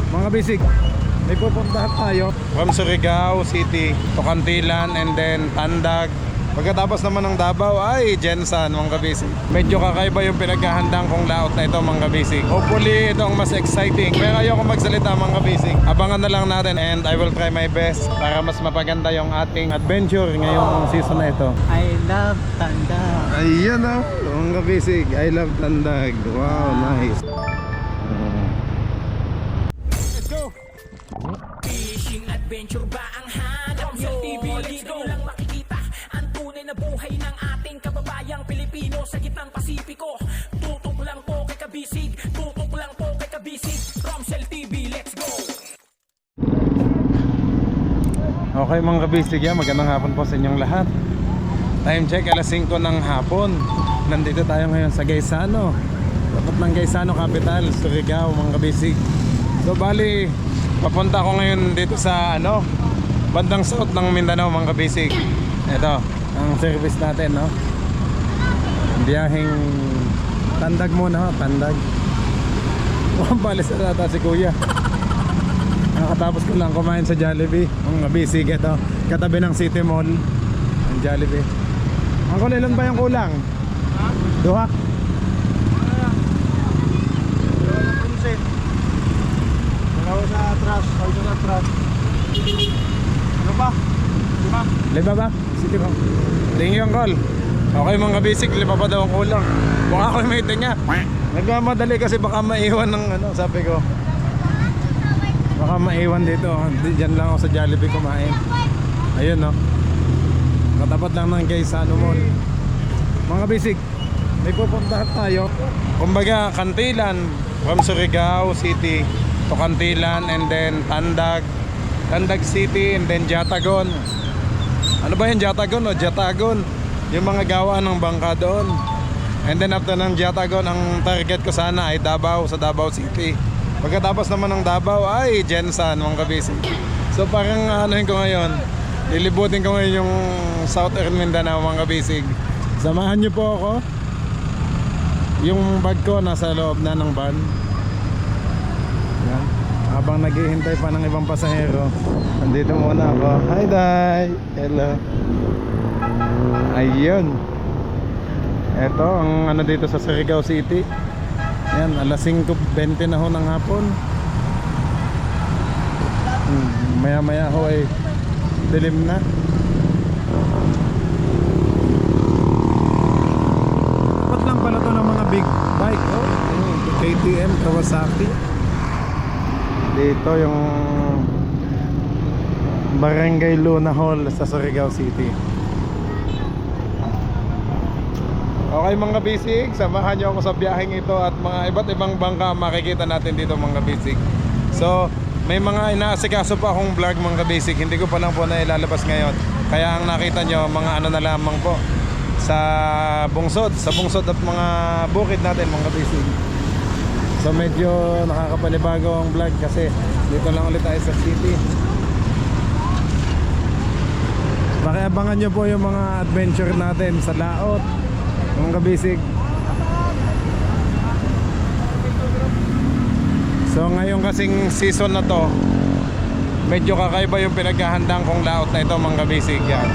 Mga basic, may pupuntahan tayo from Surigao City to Cantilan and then Tandag. Pagkatapos naman ng Davao ay Jensan, mga kabisig. Medyo kakaiba yung pinaghahandang kong layout na ito, mga kabisig. Hopefully ito ang mas exciting. Pero ayoko magsalita, mga kabisig. Abangan na lang natin and I will try my best para mas mapaganda yung ating adventure ngayong season na ito. I love Tandag. Ayan o, mga kabisig. I love Tandag. Wow, nice. Let's go! Fishing adventure ba ang hanap nyo? TV, dito lang makikita ang tunay na buhay ng ating kababayang Pilipino sa gitnang Pasipiko. Tutok lang po kay Kabisig, tutok lang po kay Kabisig. Romsel TV, let's go! Okay mga kabisig, magandang hapon po sa inyong lahat. Time check, alas 5 ng hapon. Nandito tayo ngayon sa Gaisano, dapat ng Gaisano Capital, Surigao, mga kabisig. So bali, papunta ako ngayon dito sa bandang south ng Mindanao, mga kabisig. Ito, ang service natin, no? Biyaheng Tandag muna, Tandag. Mukhang balis na nata si kuya. Nakatapos ko lang kumain sa Jollibee, mga kabisig. Ito, katabi ng City Mall, ang Jollibee. Ang kulilan ba yung kulang? Duha? Ako sa atras, ako sa atras. Ano ba? Diba? Liba ba? City Mall. Tingin yung call. Okay mga kabisig, liba pa daw ang kulang. Baka ako may tinga. Nagmamadali kasi baka maiwan ng sabi ko. Baka maiwan dito. Diyan lang ako sa Jollibee kumain. Ayun, no. Katapat lang ng Gaisano Mall. Mga kabisig, may pupuntahan tayo. Kumbaga, Cantilan from Surigao City to Cantilan and then Tandag, Tandag City and then Jatagon. Ano ba yung Jatagon o Jatagon? Yung mga gawa ng bangka doon. And then after ng Jatagon, ang target ko sana ay Davao, sa Davao City. Pagkatapos naman ng Davao ay Jensan, mga kabisig. So parang ko ngayon, lilibutin ko ngayon yung Southern Mindanao, mga kabisig. Samahan nyo po ako. Yung bag ko nasa loob na ng van. Yan. Habang naghihintay pa ng ibang pasahero, nandito muna ako. Hi Day! Hello! Ayun. Ito ang dito sa Surigao City. Yan, alas 5:20 na ho ng hapon. Maya maya ho ay dilim na. Dapat lang pala to ng mga big bike, KTM, Kawasaki. Dito yung Barangay Luna Hall sa Surigao City. Okay mga bisig, samahan nyo ako sa biyaheng ito at mga iba't ibang bangka makikita natin dito, mga bisig. So may mga inaasikaso pa akong vlog, mga bisig. Hindi ko pa lang po na ilalabas ngayon. Kaya ang nakita nyo, mga na lamang po sa bungsod at mga bukid natin, mga bisig. So medyo nakakapanibago ang vlog kasi dito lang ulit tayo sa city. Pakiabangan nyo po yung mga adventure natin sa laot, mga kabisig. So ngayon kasing season na to, medyo kakaiba yung pinaghahandang kong layout na ito, mga kabisig. Yan.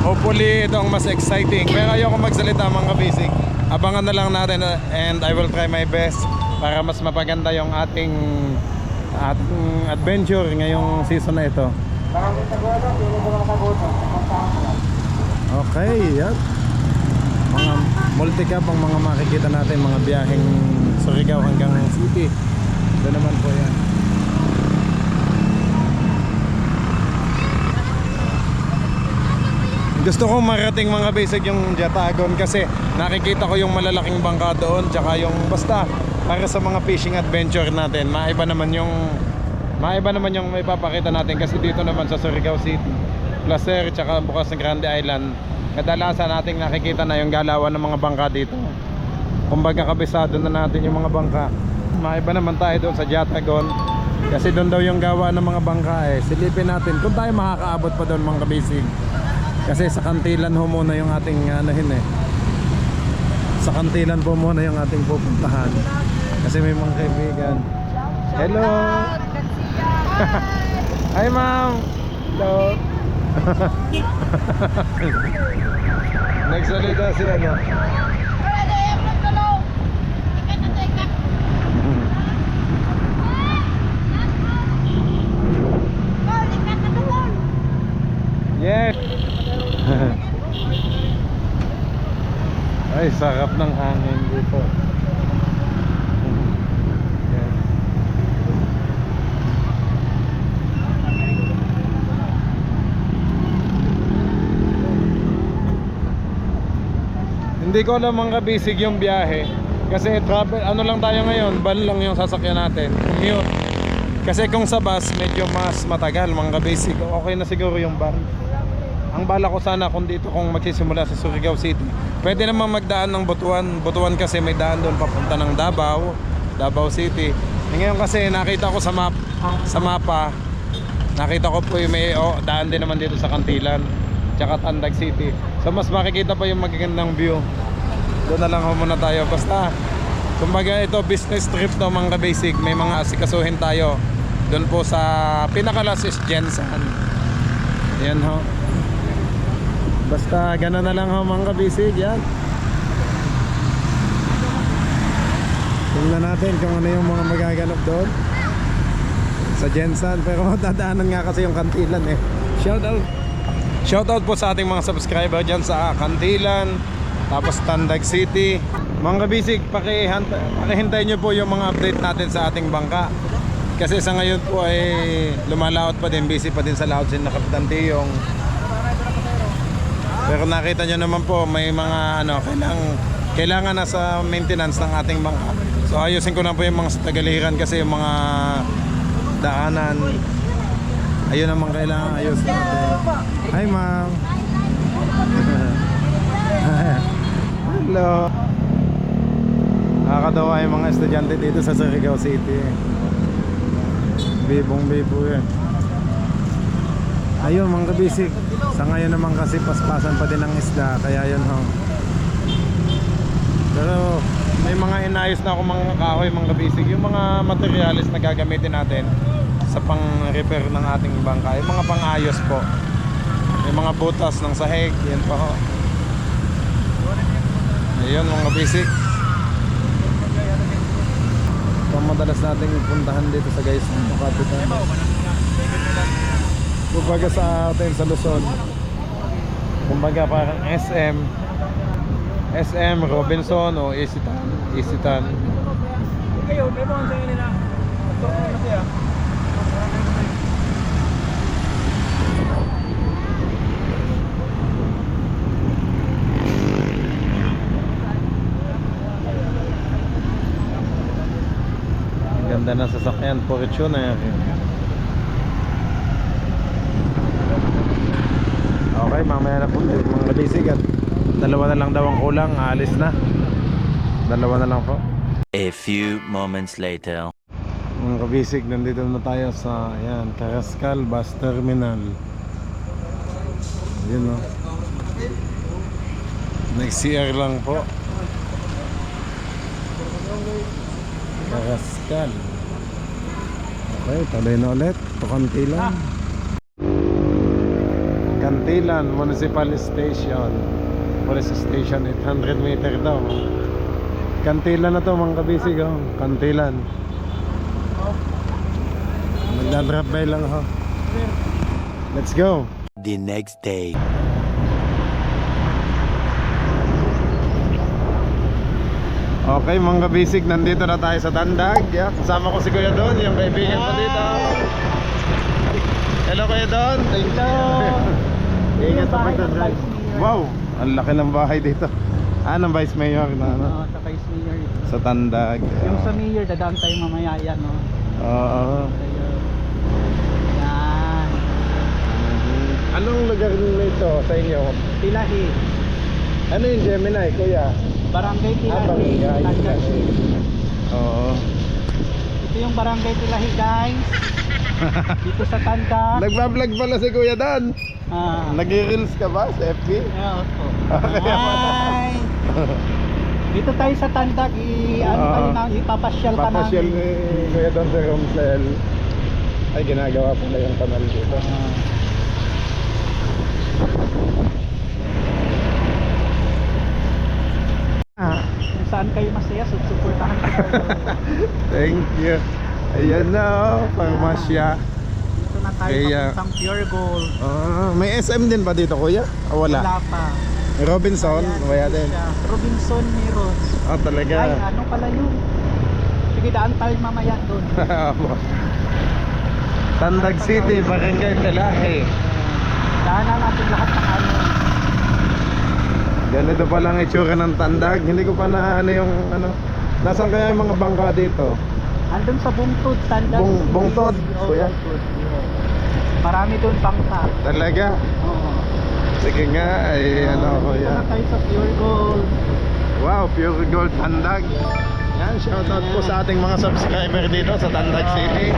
Hopefully ito ang mas exciting. Pero ayoko magsalita, mga kabisig. Abangan na lang natin and I will try my best para mas mapaganda yung ating adventure ngayong season na ito. Okay, yan. Mga multi-cap ang mga makikita natin, mga biyaheng Surigao hanggang City. Ito naman po yan. Gusto ko marating, mga basic, yung Jatagon kasi nakikita ko yung malalaking bangka doon, tsaka yung basta para sa mga fishing adventure natin. Maiba naman yung may papakita natin kasi dito naman sa Surigao City, Placer, tsaka bukas ng Grande Island, kadalasan nating nakikita na yung galawan ng mga bangka dito. Kumbaga kabisado na natin yung mga bangka. Maiba naman tayo doon sa Jatagon kasi doon daw yung gawa ng mga bangka. Silipin natin kung tayo makakaabot pa doon, mga kabisig. Kasi sa Cantilan ho muna yung ating sa Cantilan po muna yung ating pupuntahan kasi may mga kaibigan. Hello. Hi, ma'am. Hello. Nagsalita si ano. Yes. Ay, sarap ng hangin dito. Yes. Hindi ko alam mga kabisig yung biyahe. Kasi travel, ano lang tayo ngayon, van lang yung sasakyan natin. Commute. Kasi kung sa bus, medyo mas matagal mga kabisig. Okay na siguro yung van. Ang bala ko sana kung dito kung magsisimula sa Surigao City, pwede naman magdaan ng Butuan. Butuan kasi may daan doon papunta ng Davao, Davao City. Ngayon kasi nakita ko sa mapa, nakita ko po yung may daan din naman dito sa Cantilan, tsaka Tandag City. So mas makikita pa yung magagandang view. Doon na lang muna tayo. Basta, kumbaga ito business trip to mga basic. May mga asikasuhin tayo. Doon po sa pinakalas is Jensen. Yan ho. Basta gano'n na lang ho mga kabisig, yan. Tingnan natin kung ano yung mga magaganap doon sa Jensen. Pero dadaanan nga kasi yung Cantilan eh. Shoutout po sa ating mga subscriber dyan sa Cantilan, tapos Tandag City. Mga kabisig, pakihintay nyo po yung mga update natin sa ating bangka. Kasi sa ngayon po ay lumalaot pa din, busy pa din sa laot sin na Kapitan Tiyong. Pero nakita nyo naman po may mga kailangan na sa maintenance ng ating bangka. So ayusin ko na po yung mga tagaliran kasi yung mga daanan ayun naman kailangan ayusin natin. Hi ma'am. Hello. Nakakatawa yung mga estudyante dito sa Surigao City. Bibong-bibo yan. Ayun mga kabisig, sa ngayon naman kasi paspasan pa din ng isda, kaya yun ho. Pero may mga inayos na ako mga kahoy mga kabisig, yung mga materialis na gagamitin natin sa pang-repair ng ating bangka, yung mga pang-ayos po, yung mga butas ng sahig, yan pa ho. Ayun mga kabisig. Ito madalas nating puntahan dito sa guys, Kapitan. Kumbaga sa atin sa Luzon, kumbaga parang SM Robinson o Isitan. Kayo, may mga sa'yo nila. Ito, ano siya? Ang ganda ng sasakyan, Fortuner. Okay, mamaya na po mga kabisig at dalawa na lang daw ang kulang, aalis na. Dalawa na lang po. A few moments later. Mga kabisig, nandito na tayo sa Carrascal Bus Terminal. Yun o. Next CR lang po. Carrascal. Okay, tuloy na ulit. Cantilan. Cantilan Municipal Station. Police Station, 800 meter daw. Cantilan na to mga kabisig oh. Cantilan. Magdadrop by lang ho. Let's go. The next day. Okay mga kabisig, nandito na tayo sa Tandag. Kasama ko si Kuya Don, yung kaibigan ko dito. Hello Kuya Don. Hello. Ingat sa pagdadrive. Wow, ang laki ng bahay dito. Ng Vice Mayor na ano? Sa Vice Mayor. Sa Tandag. Yung sa Mayor, dadaan tayo mamaya yan, no? Oo. Yan. Anong lugar nito sa inyo? Tilahi. Ano yung Gemini, Kuya? Barangay Tilahi. Barangay Tandag Tilahi. City. Oo. Ito yung Barangay Tilahi, guys. Dito sa Tandag. Nagbablog pala si Kuya Dan. Ah. Nag-reels ka ba sa FB? Yeah, opo. Kaya pala. Hi. Dito tayo sa Tandag, tayo na, ipapasyal ka Papasyal namin. ni Kuya Don sa Romsel. Ay, ginagawa pala yung kanal dito. Kung saan kayo masaya, susuportahan ko kayo. Thank you. Ayan na, Parmasya. Dito na tayo Kaya- papuntang Pure Gold. May SM din ba dito, Kuya? Wala. Wala pa. May Robinson? Ayan, Wala dito din. siya. Robinson Miros. Talaga. Ay, ano pala yun? Sige, daan tayo mamaya doon. Tandag City, Barangay Talahe. Daanan natin lahat ng ano. Ganito pa lang itsura ng Tandag. Hindi ko pa na ano yung ano. Nasaan kaya yung mga bangka dito? Andun sa Bungtod, Tandag. Bungtod, Oo, kuya. Bungtod, yeah. Marami doon bangka. Talaga? Oo. Sige nga, ay ano Dito Kuya. na tayo sa Pure Gold. Wow, Pure Gold Tandag. Yan, shoutout po sa ating mga subscriber dito sa Tandag City.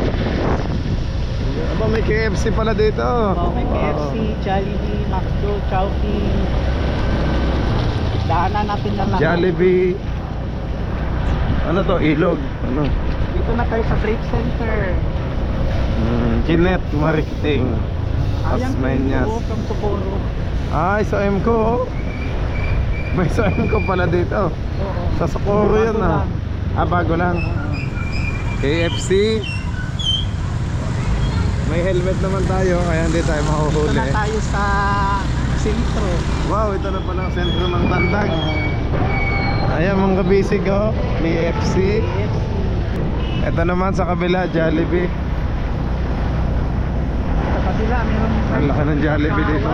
Aba, may KFC pala dito. Oh, may KFC, Jollibee, McDo, Chowking. Daanan natin na lang. Jollibee. Ano to? Ilog. Ano? Dito na tayo sa Trade Center. Kinet Marketing. Ayan, Tasmanias. from Socorro. Ay, sa MCO. May sa MCO pala dito. Oo. Sa Socorro yun Bago lang. Bago lang. KFC. May helmet naman tayo, kaya hindi tayo Dito mahuhuli. na tayo sa sentro. Wow, ito na pala ang sentro ng Tandag. Ayan mga kabisig, oh. KFC. Ito naman sa kabila, Jollibee. Sa kabila, meron Ang laki ng Jollibee dito.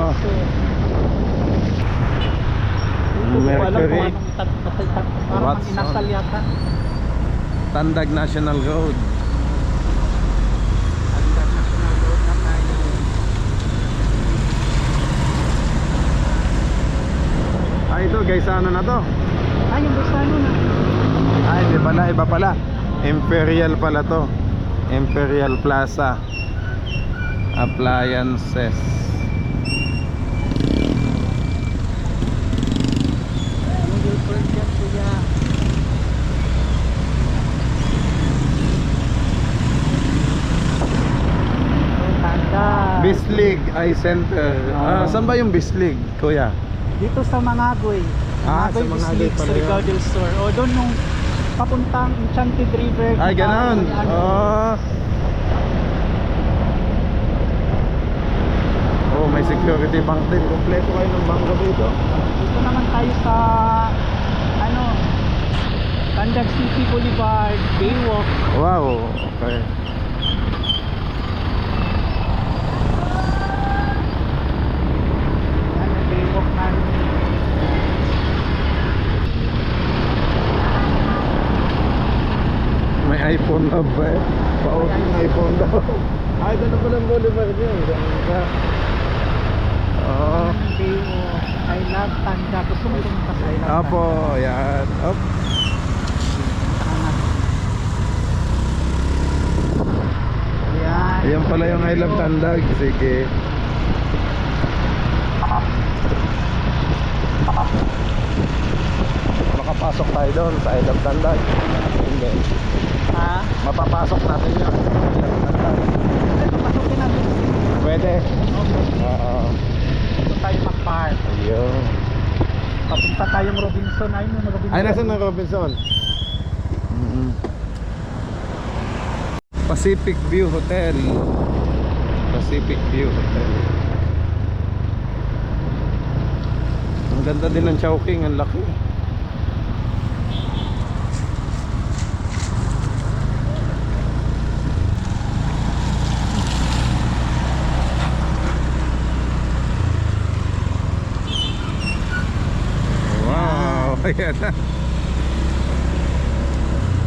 Hindi ko alam Mercury. kung anong parang Watson. inasal yata. Tandag National Road. National Road na tayo. Ito guys, ano na to? Ay, yung Busano na. Hindi pala, iba pala. Imperial pala to. Imperial Plaza Appliances. Yung Wilford dyan, kuya. Oh, tanda. Bislig Eye Center. Saan ba yung Bislig, kuya? Dito sa Mangagoy. Sa Mangagoy Mangagoy Bislig pala yun. Surigao del Sur. O doon nung papuntang Enchanted River. Ay, ganon. Oh, may security bank din. Kompleto kayo ng bangko dito. Dito naman tayo sa ano Tandag City Boulevard, Baywalk. Wow, okay. Yan ang Baywalk namin. May iPhone na ba eh? Pauting iPhone daw. Ay, doon na pala ang boulevard niyo. Oo. Yan ang Baywalk. I love Tandag. Gusto mo pumunta sa I love Apo, yan. Op. Tandag? Yan. Ayan pala yung I Love Tandag. Sige. Makapasok tayo doon sa I Love Tandag. Hindi. Ha? Mapapasok natin yun. I Love Tandag. Ay, papasukin natin. Pwede. Okay. Oo. Dito tayo mag-park. Ayun. Papunta tayong Robinson. Ayun yung Robinson. Ay, nasa na Robinson? Pacific View Hotel. Pacific View Hotel. Ang ganda din ng Chowking, ang laki. Wow, ayan na.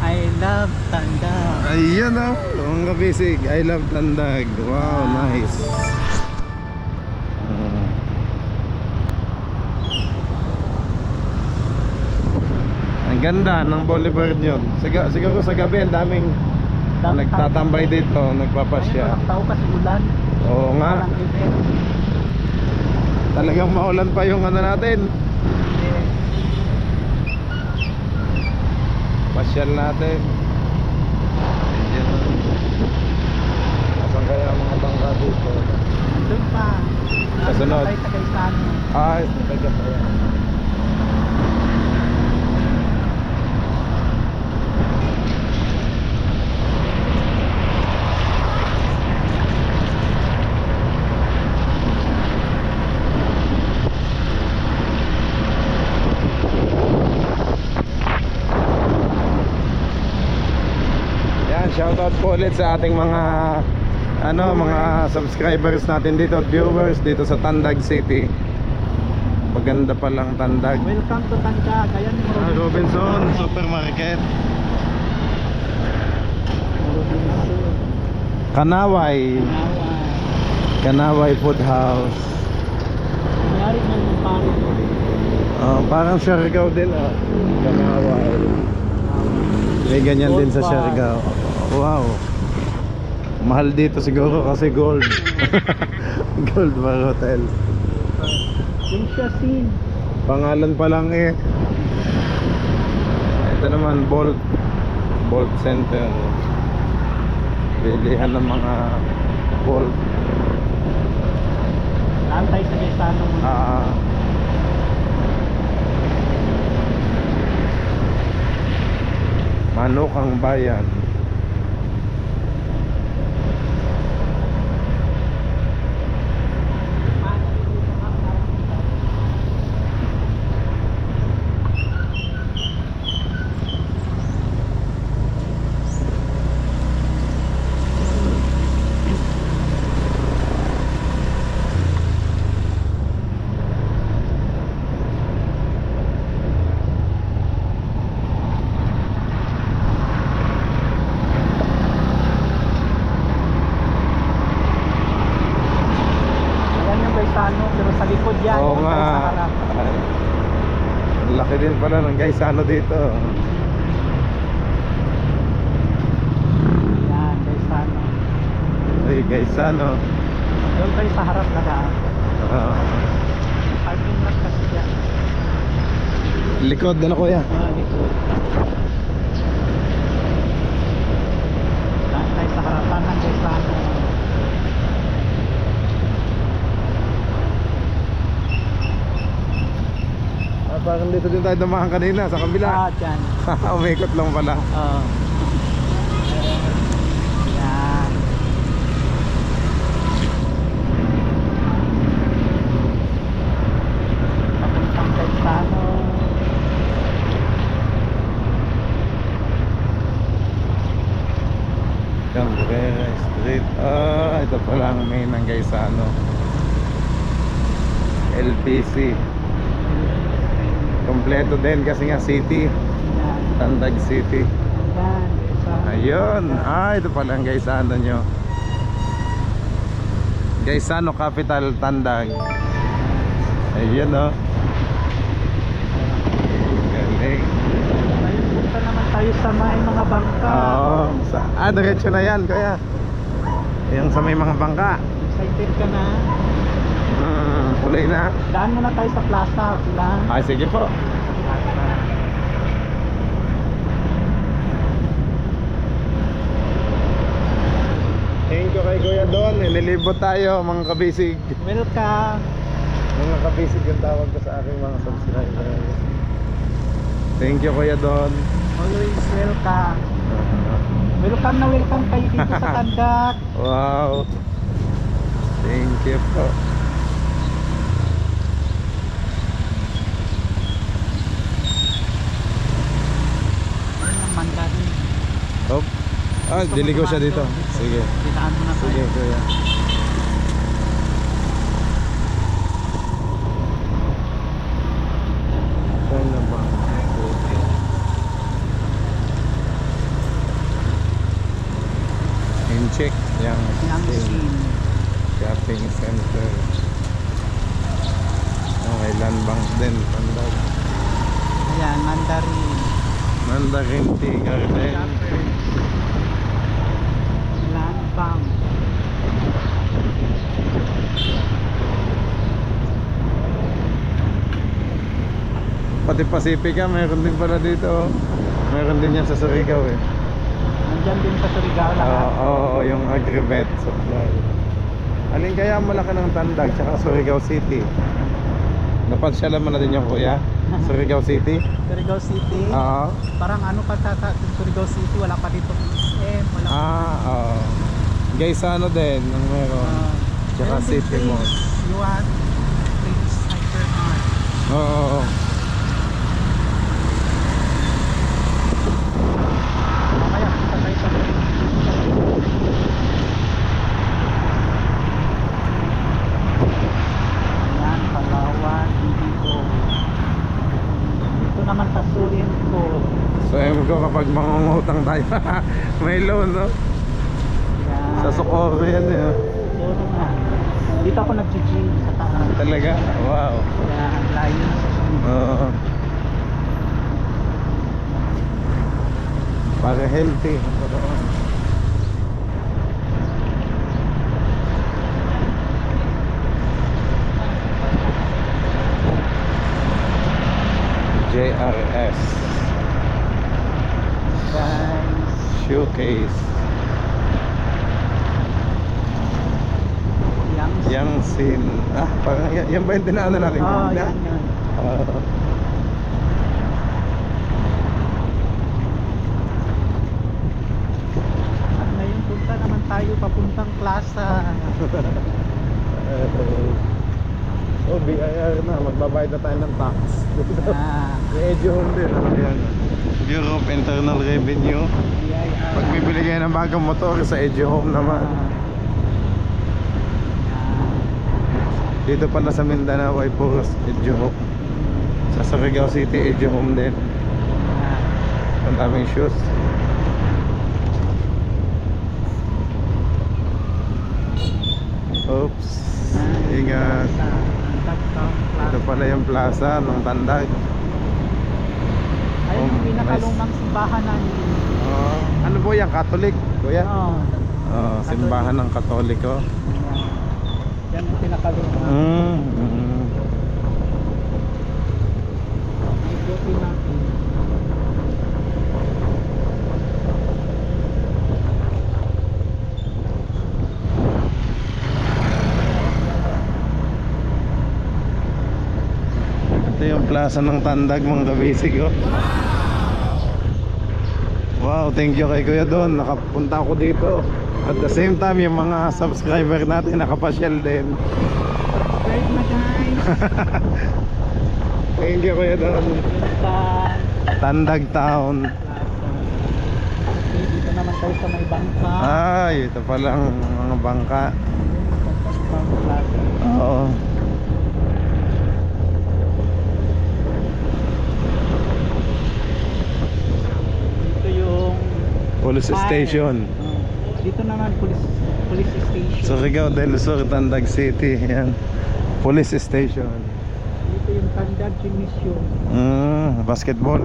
I love Tandag. Ayan o, mga kabisig, I love Tandag. Wow, nice. Ang ganda ng boulevard yun. Siguro sa gabi, ang daming nagtatambay dito, nagpapasya. Ayun, walang tao kasi ulan. Oo nga, Walang event. talagang maulan pa yung ano natin. Pasyal natin. Ayan. Nasaan kaya ang mga bangka dito? Doon pa. Kasunod. Tayo sa Gaisano. Ay, taga pa yan. Yan, shoutout po ulit sa ating mga mga subscribers natin dito at viewers dito sa Tandag City. Maganda pa lang Tandag. Welcome to Tandag. Ayan yung Robinson Supermarket. Kanaway. Kanaway Food House. Mayari na yung pare. Parang Siargao din Kanaway. May ganyan din sa Siargao. Wow. Mahal dito siguro kasi gold. Gold Bar Hotel. Yung Shasin. Pangalan pa lang eh. Ito naman Bolt Center. Bilihan ng mga Bolt. Saan tayo sa Gaisano mo? Manok ang bayan. Ayan yung Gaisano. Pero sa likod yan. Oo Doon nga. tayo sa harap. Ang laki din pala ng Gaisano dito. Yan, Gaisano. Ay, Gaisano. Doon tayo sa harap na daan. Ah, Parking lot kasi yan. likod na kuya. Likod. Daan tayo sa harapan ng Gaisano. Parang dito din tayo dumaan kanina sa kabila. Dyan. Umikot lang pala. Oo. Yan. Papuntang Gaisano. Cambrera Street. Ito pala ang main ng Gaisano. LPC. Kompleto din kasi nga city. Yan. Tandag City. Yan. Gaisano. Ayun. Ito pala ang Gaisano nyo. Gaisano Capital Tandag. Ayun Galing. Ayun, punta naman tayo sa may mga bangka. Diretso na yan kuya. Yung sa may mga bangka. Excited ka na? Kulay na. Daan muna tayo sa plaza. Sila. Sige po. Thank you kay Kuya Don. Nililibot tayo mga kabisig. Welcome. Mga kabisig yung tawag ko sa aking mga subscribers. Thank you Kuya Don. Always welcome. Welcome na welcome kayo dito sa Tandag. Wow. Thank you po. Ayun ang Mandarin. Oh. Diligo siya dito. Sige. Dinaan mo na Sige tayo. Kuya. Saan na ba? In-check yung Yang scene. shopping center. May land bank din. Tandag. Ayan, Mandarin. Mandarin Tea Garden. Land Bank. Pati Pacifica meron din pala dito. Meron din yan sa Surigao eh. Nandyan din sa Surigao lahat. Oo, yung Agrivet supply. Alin kaya malaki ng Tandag tsaka Surigao City? Napansyalan mo na din yung kuya? Surigao City? Surigao City. Oo. Parang ano pa sa Surigao City, wala pa dito SM, wala pa. Oo. Guys, ano din, ang meron. Tsaka meron din City Mall. Place, Yuan, Place Hypermart. Oo. Mamaya, kita tayo sa yan, Palawan, Ibigo. Dito naman sa Surinto. So, ewan ko kapag mangungutang tayo, may loan, no? Yan. Sa Socorro yan, eh. Siguro nga. Dito ako nag-gym sa taas. Talaga? Wow. Yan, layo na sa sunod. Oo. Para healthy. JRS Guys, Showcase Yangtze. Parang yan ba yung dinaanan natin? oh, yan. Oo. At ngayon punta naman tayo papuntang plaza. Oh, BIR na. Magbabayad na tayo ng tax. Ah, Medyo home din. Ayan. Bureau of Internal Revenue. BIR. Pag bibili kayo ng bagong motor sa Edge Home naman. Dito pala sa Mindanao ay puros Edge Home. Sa Surigao City, Edge Home din. Ang daming shoes. Oops. Ingat. Ito pala yung plaza ng Tandag. Ayun yung pinakalumang simbahan namin. Ano po yan? Catholic? Kuya? Oo. Simbahan ng Katoliko. Yan yung pinakalumang. May beauty natin. Ito yung plaza ng Tandag, mga kabisig, oh. Wow, thank you kay Kuya Don. Nakapunta ako dito. At the same time, yung mga subscriber natin nakapasyal din. Great na guys. Thank you Kuya Don. Sa Tandag Town. plaza. Okay, dito naman tayo sa may bangka. Ay, ito palang mga bangka. Pampang plaza. Oo. Dito yung Police station. Dito naman police station. Surigao del Sur, Tandag City. Yan. Police station. Dito yung Tandag Gymnasium. Basketball.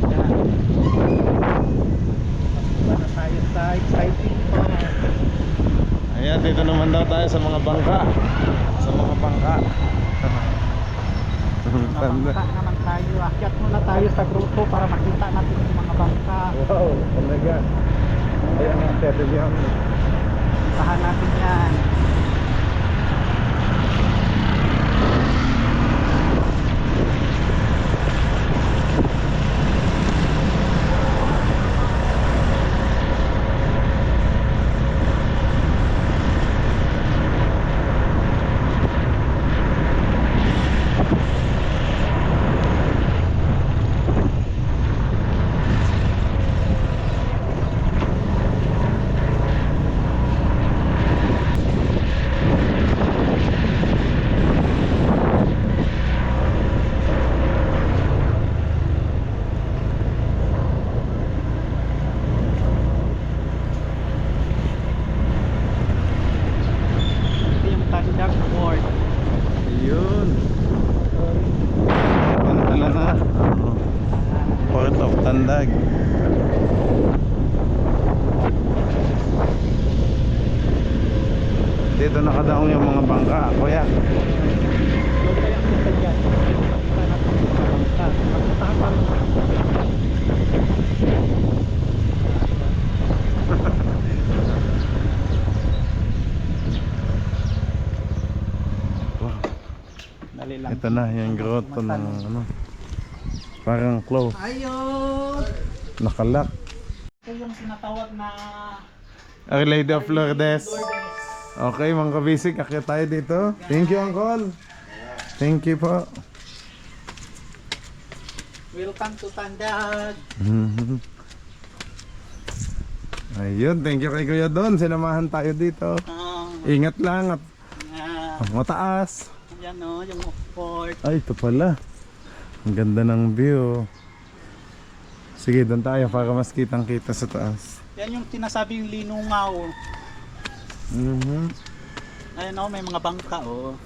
Yan. Tapos na tayo sa exciting part. Ayan, dito naman daw tayo sa mga bangka. Sa mga bangka. Bangka naman tayo. Akyat muna tayo sa grupo para makita natin yung mga bangka. Wow, talaga. Ayan ang settle yan. Puntahan natin yan. Ito yung Tandag Port. Ayun. Ganda na. Port of Tandag. Dito nakadaong yung mga bangka, kuya. Huwag kayang punta dyan. Makita natin yung mga bangka. Magpuntahan pa. Dali lang. Ito na yung grotto ng ano. Parang close. Ayun! Nakalak. Ito yung sinatawag na Our Lady of Lourdes. Okay mga kabisig, akyat tayo dito. Thank you Uncle. Thank you po. welcome to Tandag. Ayun, thank you kay Kuya Don. Sinamahan tayo dito. Ingat lang at mataas. Yan o, yung fort. Ay, ito pala. Ang ganda ng view. Sige, doon tayo para mas kitang kita sa taas. Yan yung sinasabing linungaw. Ayun o, may mga bangka o.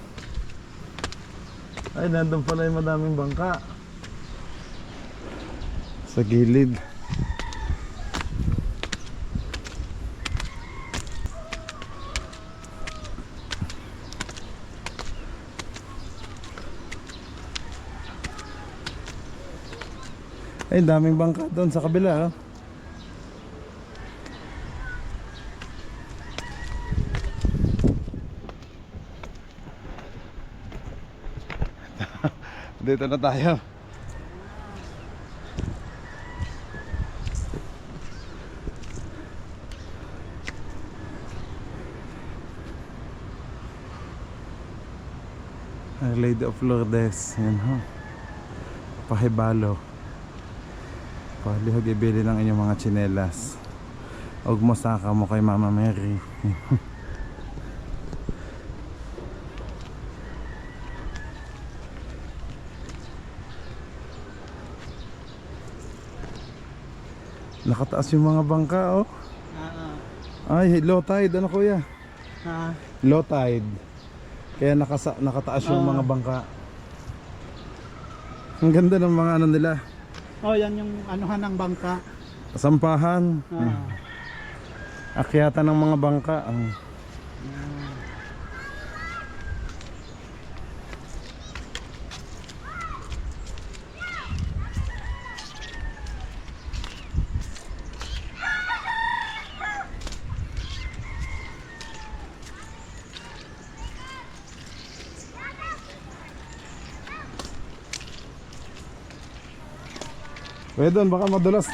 Ay, nandun pala yung madaming bangka. Sa gilid. Ay, daming bangka doon sa kabila. Oh. Dito na tayo. Our Lady of Lourdes. Yan ho. Pahibalo. Palihog ibili ng inyong mga tsinelas. Huwag mo saka mo kay Mama Mary. Nakataas yung mga bangka oh. Ay, low tide ano kuya? Low tide. Kaya nakataas yung mga bangka. Ang ganda ng mga ano nila. Oh, yan yung anuhan ng bangka. Sampahan. Akyatan ng mga bangka. Pwede doon, baka madulas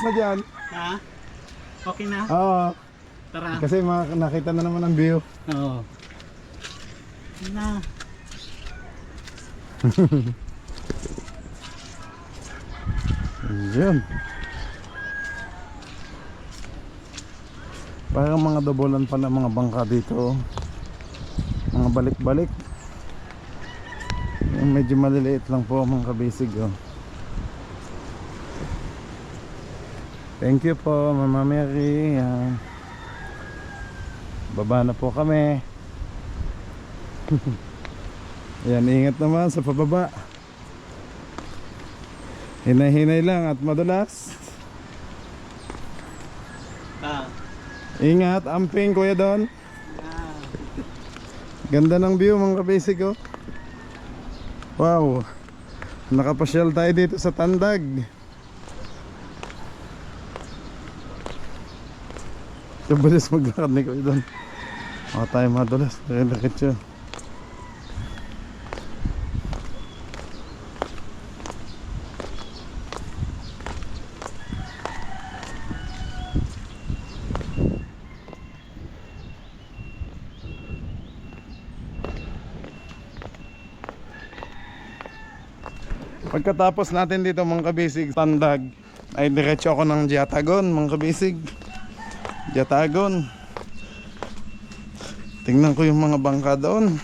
na dyan. Ha? Okay na? Oo. Tara. Kasi nakita na naman ang view. Oo. Na. Yun. Parang mga dabolan pa ng mga bangka dito. Mga balik-balik. Yung medyo maliliit lang po mga kabisig oh. Thank you po Mama Mary. Baba na po kami. Ayan, ingat naman sa pababa. Hinay-hinay lang at madulas. Ingat, amping Kuya Don. Ganda ng view mga kabisig oh. Wow. Nakapasyal tayo dito sa Tandag. Kabalis maglakad ni Kuya Don. Baka tayo madulas. Nakilakit siya. Pagkatapos natin dito mga kabisig Tandag, ay diretso ako ng Diatagon mga kabisig. Diatagon. Tingnan ko yung mga bangka doon.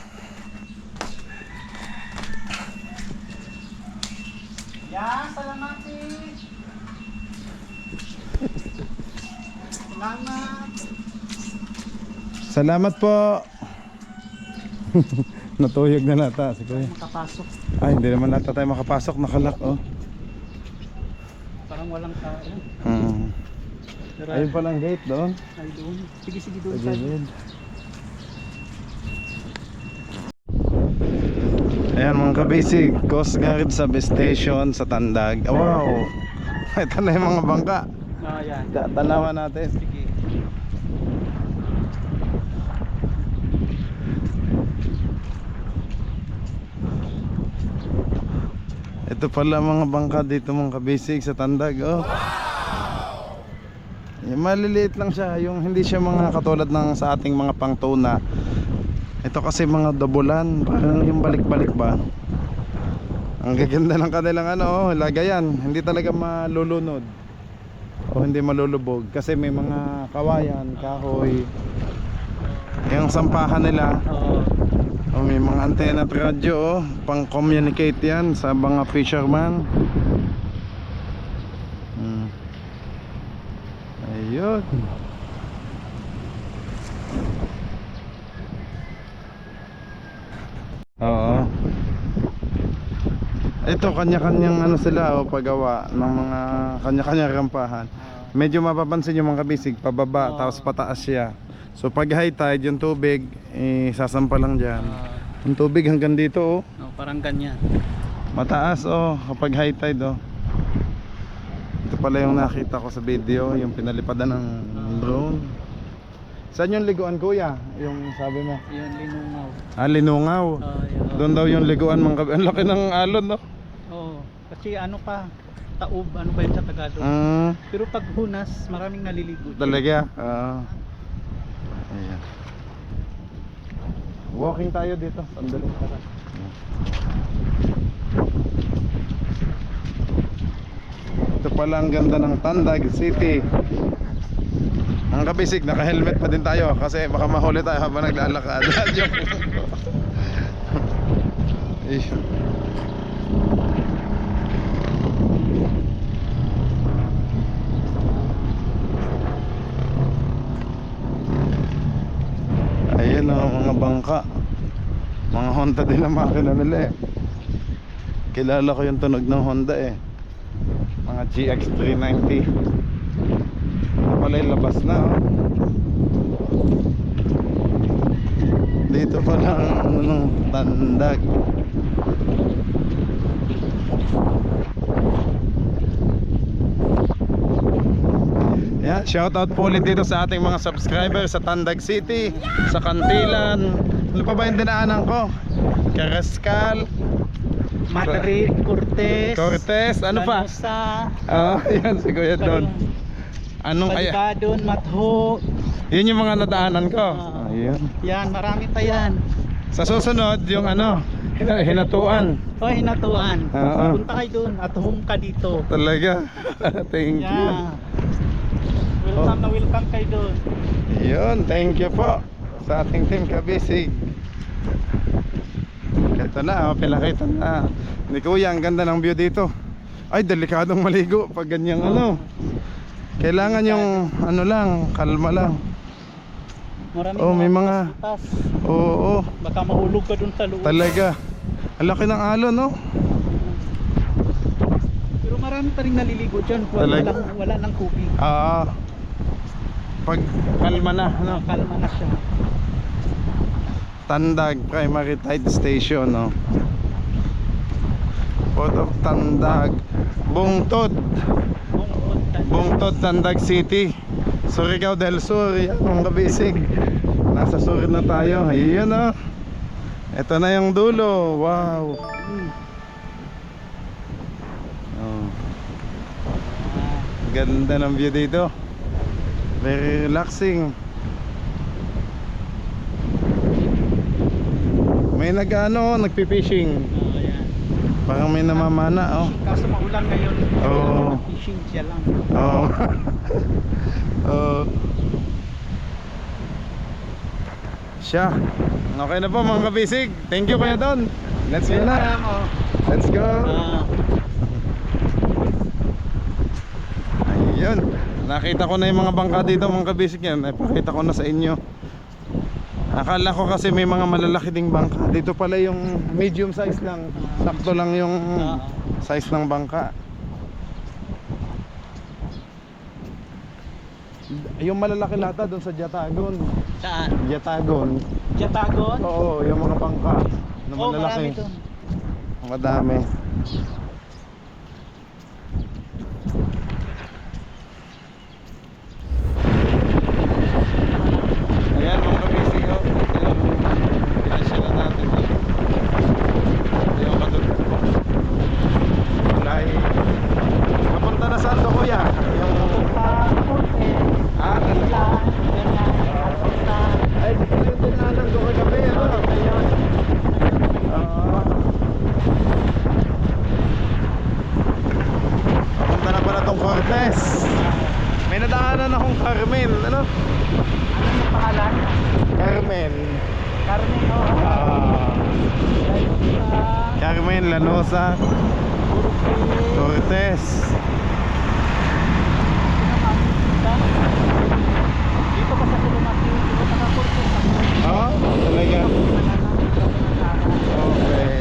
Yan, salamat Salamat. Salamat po. Natuyog na nata si Kuya. Makapasok. Ay, hindi naman nata tayo makapasok. Nakalak oh. Parang walang tao. Ayun palang gate doon. Ay doon. Sige doon. Sa gilid. Ayan mga kabisig, Coast Guard Substation sa Tandag. Wow! Ito na yung mga bangka. Yan. Tanawan natin. Sige. Ito pala mga bangka dito mga kabisig sa Tandag. Oh. Yung maliliit lang siya, yung hindi siya mga katulad ng sa ating mga pangtuna. Ito kasi mga dabulan, parang yung balik-balik ba. Ang gaganda ng kanilang lagayan, hindi talaga malulunod o hindi malulubog kasi may mga kawayan, kahoy. Yung sampahan nila, may mga antena at radyo, pang communicate yan sa mga fisherman. Ayun. Oo. Ito kanya-kanyang sila paggawa ng mga kanya-kanyang rampahan. Medyo mapapansin yung mga kabisig pababa tapos pataas siya. So pag high tide yung tubig sasampa lang diyan. Yung tubig hanggang dito Parang ganyan. mataas kapag high tide Ito pala yung nakita ko sa video, yung pinalipadan ng drone. Saan yung liguan kuya? Yung sabi mo? Yun, linungaw. Linungaw. Yun. Doon daw yung liguan mga kabisig. Ang laki ng alon Oo. Kasi taob, ba yun sa Tagalog? Pero pag hunas, maraming naliligo. Talaga? Ayan. Walking tayo dito. Sandali. Ito pala ang ganda ng Tandag City. Ang kabisig, naka-helmet pa din tayo kasi baka mahuli tayo habang naglalakad. Joke. Ayan mga bangka. Mga Honda din ang makina nila Kilala ko yung tunog ng Honda Mga GX390. Pala yung labas na Dito pala ang ng Tandag. Yeah, shout out po ulit dito sa ating mga subscribers sa Tandag City, sa Cantilan. Ano pa ba yung dinaanan ko? Carrascal, Madrid, Cortez, ano pa? Lanosa, Yan si Kuya Don. Anong Palibadon, Matho. Yun yung mga nadaanan ko. Ayun. Yan, marami pa yan. Sa susunod yung hinatuan. Hinatuan. Oo. Punta kayo dun at home ka dito. Talaga. Thank you. Yeah. Welcome na welcome kayo dun. Yun, thank you po sa ating team kabisig. Ito na, pinakita na ni Kuya, ang ganda ng view dito. Ay, delikadong maligo pag ganyang kailangan yung lang, kalma lang. Maraming may mga tas. Oo. Baka mahulog ka dun sa loob. Talaga. Ang laki ng alon, Pero marami pa rin naliligo dyan. Wala nang tubig. Pag kalma na, Kalma na siya. Tandag Primary Tide Station, Port of Tandag, Bungtod, Tandag City, Surigao del Sur. Yan mga kabisig, nasa sur na tayo. Ayun ito na yung dulo. Wow. Ganda ng view dito. Very relaxing. May nagpi-fishing. Yan. Parang may namamana, Kaso maulan ngayon. Oo. Fishing siya lang. Siya. Okay na po mga kabisig. Thank you Kuya Don. Let's go na. Let's go. Ayun. Nakita ko na yung mga bangka dito mga kabisig yan. Ipakita ko na sa inyo. Akala ko kasi may mga malalaki ding bangka. Dito pala yung medium size lang. Sakto lang yung size ng bangka. Yung malalaki lata doon sa Jatagon. Saan? Jatagon. Jatagon? Oo, yung mga bangka na malalaki. Marami doon. Madami. Carmen, oh. Carmen Lanosa Cortez. Dito pa sa Tulumaki, dito sa Cortez. Oo, talaga. Okay.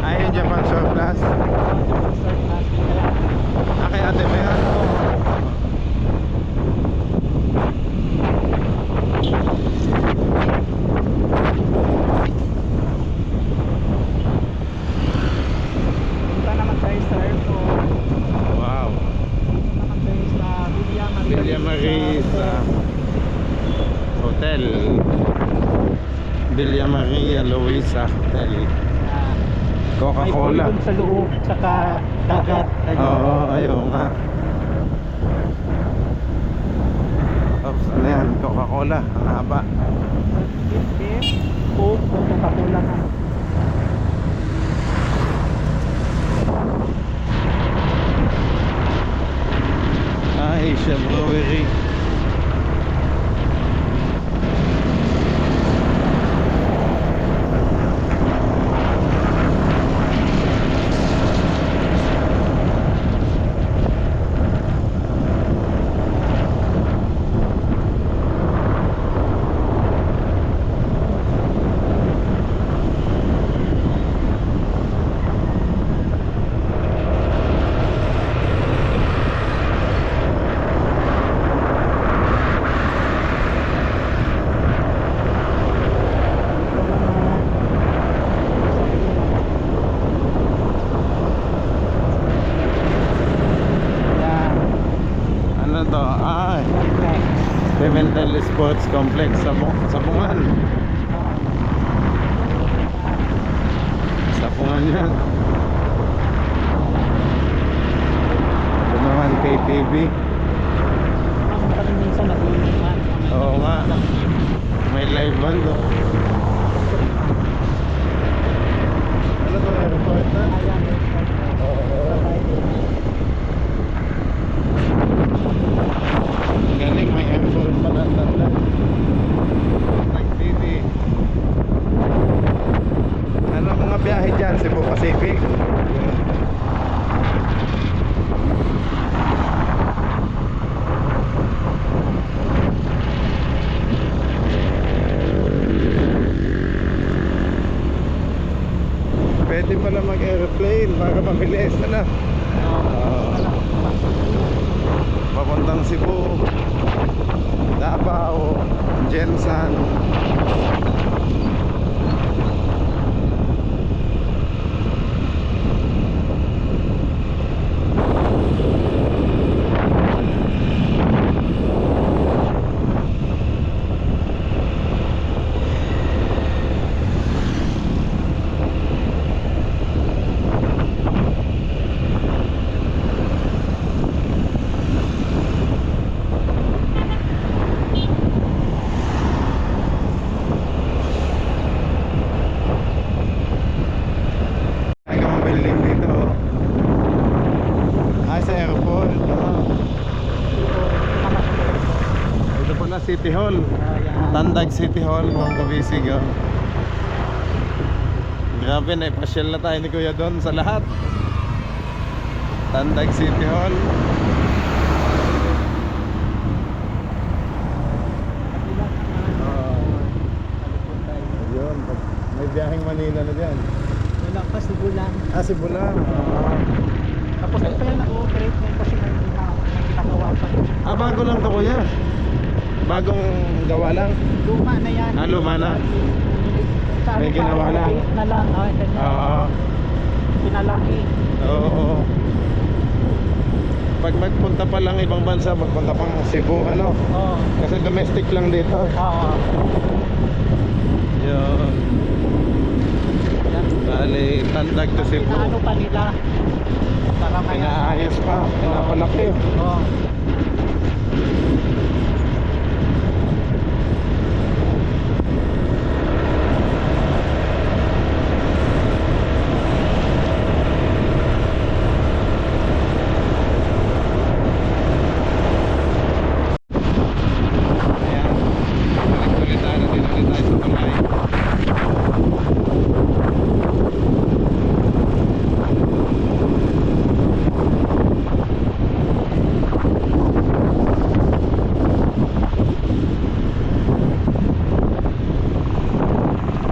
Ayun Japan Surplus. Kay ate ba yan? Punta naman tayo sa airport. Wow. Punta naman tayo sa Villa Marisa Hotel. Villa Maria Luisa Hotel. May Coca-Cola. pool sa loob, saka dagat. Oo, ayun nga. Oops, ano yan? Coca-Cola. Ang haba. Coke, Coca-Cola nga. Asia Brewery. Ano to? Pimentel Sports Complex sa Sabungan. Sabungan yan. Ito naman KTV. Kami minsan nag-iiman. Oo nga. May live band oh. Ano to? Airport na? Galing, may airport pala sa Tandaan. Nag-TV. Ano mga biyahe dyan? Cebu Pacific? Pwede pala mag-airplane para mabilis. Ano? Papuntang Cebu, Davao, Jensan. City Hall. Yan. Tandag City Hall, mga kabisig. Oh. Grabe, naipasyal na tayo ni Kuya doon sa lahat. Tandag City Hall. Ayun, may biyaheng Manila na dyan. Wala pa, Sibulan. Sibulan. Tapos ito yan nag-ooperate ngayon kasi may ginagawa pa. Bago lang to Kuya. Bagong gawa lang. Luma na yan. Luma na. Sabi May ginawa parang lang. na lang. Oo. Pinalaki. Oo. Pag magpunta pa lang ibang bansa, magpunta pang Cebu, ano? Oo. Kasi domestic lang dito. Oo. Yun. Bali, Tandag to Cebu. Ano pa nila? Para may Pinaayos pa, pinapalaki. Oo. Ayan. Balik ulit tayo, dito ulit tayo sa Tulay.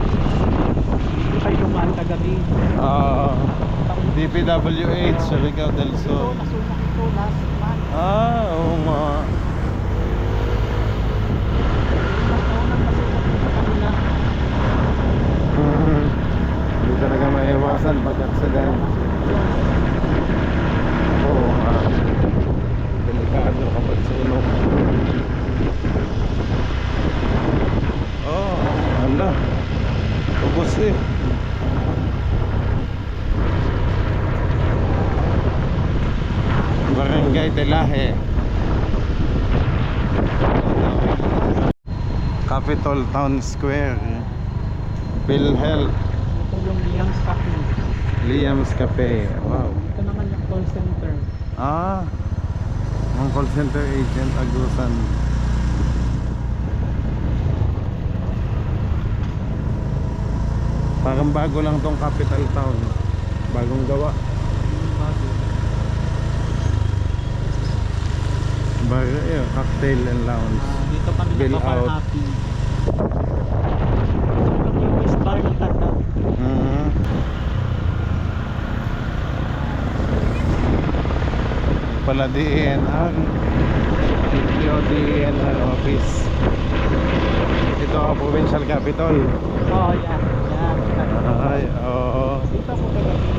Hindi kayo dumaan kagabi. DPWH, Surigao del Ito, Sur. nasunak ito last month. Oo nga. Last month nasunak ito sa kanila. Hindi talaga maiwasan pag accident. Oo nga. Delikado kapag sunog. Oh, ala. Ubus eh. Barangay Delahe. Capitol Town Square. PhilHealth. Ito yung Liang's Cafe. Liam's Cafe. Wow. Ito naman yung call center. Ang call center agent Agusan. Parang bago lang tong Capital Town. Bagong gawa. Bago yun, cocktail and lounge. Dito kami Bill nagpapar out. happy. Yung West Bar ng Tanda. Pala DNR. DNR office. Ito ang provincial capital. Oh, yan. Yan. Ay, oo. Dito ako kagabi.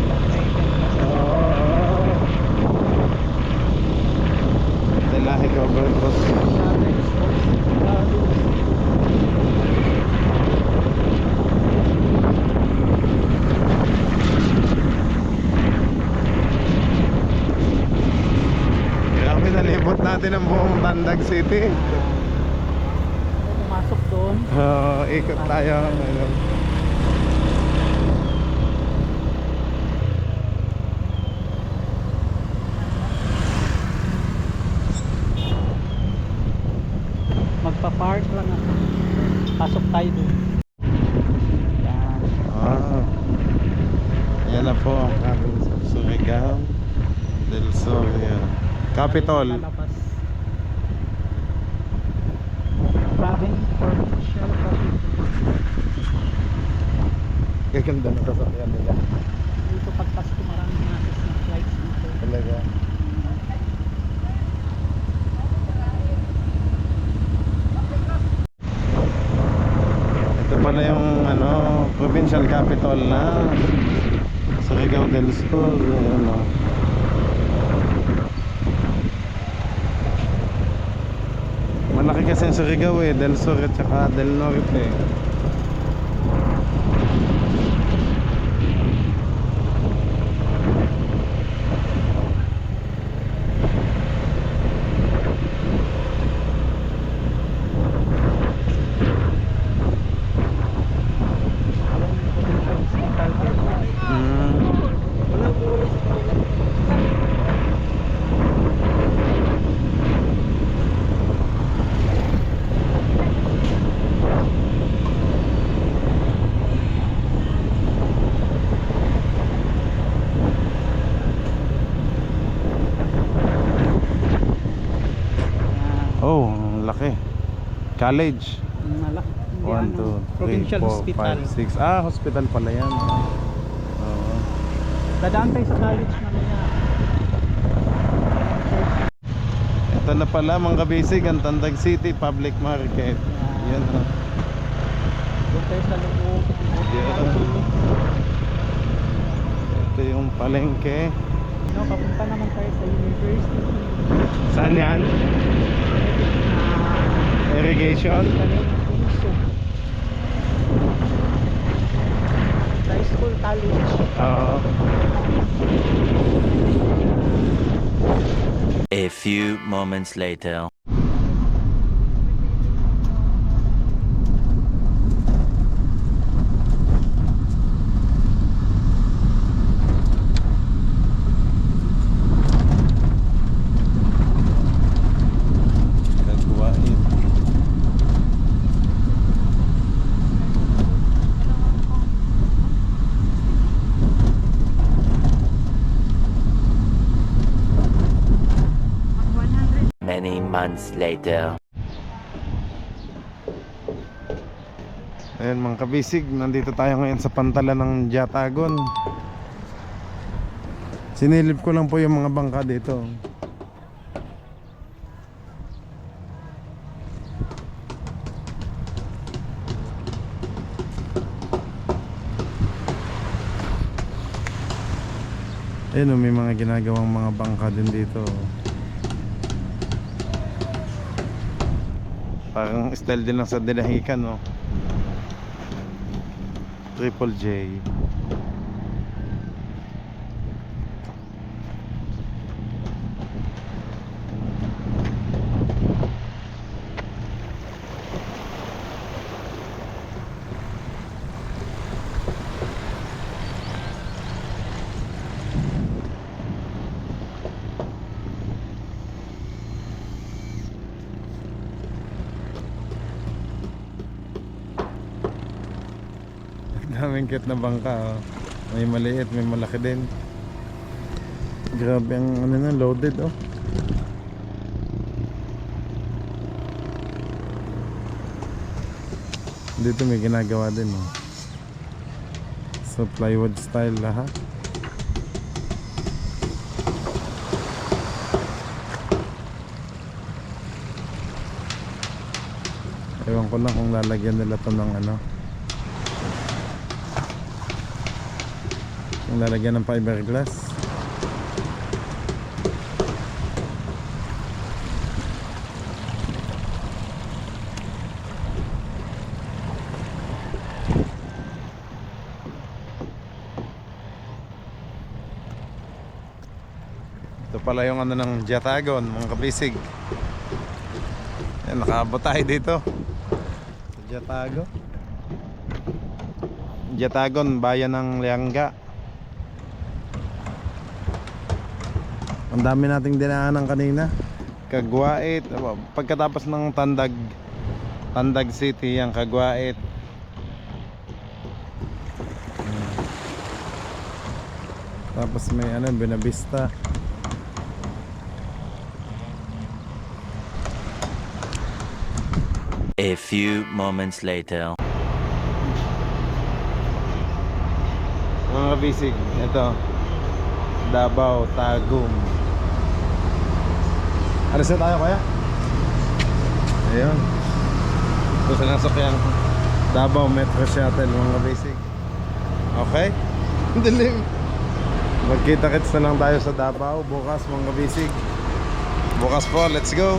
Delahe covered bus. Grabe, nalibot natin ang buong Tandag City. Pumasok doon. Ikot tayo. Magpa-park lang ako. Pasok tayo doon. Yan. Yan na po ang province of Surigao del Sur. Yan. Capitol. Lalabas. Province provincial capital. Gaganda na sasakyan nila. Dito pagpasko maraming natin na flights dito. Talaga. Ito pala yung provincial capital na Surigao del Sur. Ayan, malaki kasi ang Surigao del Sur at saka del Norte. College. Malaki. 1, 2, 3, Provincial 4, Hospital. 5, 6. Ah, hospital pala yan. Oo. Dadaan tayo sa college mamaya. Ito na pala mga kabisig, ang Tandag City Public Market. Yan o. Doon tayo sa loob. Ito yung palengke. No, papunta naman tayo sa university. Saan yan? Irrigation? High school, college. Oo. A few moments later. Kagwain. Many months later. Ayan mga kabisig, nandito tayo ngayon sa pantalan ng Jatagon. Sinilip ko lang po yung mga bangka dito. Ayan o, may mga ginagawang mga bangka din dito. Parang style din lang sa Dinahican, no? Triple J. Daming cute na bangka, oh. May maliit, may malaki din. Grabe ang ano na, loaded, oh. Dito may ginagawa din, oh. So plywood style lahat. Ewan ko lang kung lalagyan nila to ng ano, yung lalagyan ng fiberglass. Ito pala yung ano ng Jatagon, mga kabisig. Yan, nakaabot tayo dito sa Jatagon. Jatagon, bayan ng Lianga. Ang dami nating dinaanan kanina. Kagwait, pagkatapos ng Tandag City, ang Kagwait. Tapos may ano, Buenavista. A few moments later. Mga kabisig, ito Davao, Tagum. Alis na tayo kaya? Ayun. Ito sa nasakyan Davao Metro Shuttle, mga kabisig. Okay? Dilim. Magkita-kits na lang tayo sa Davao bukas, mga kabisig. Bukas po, let's go.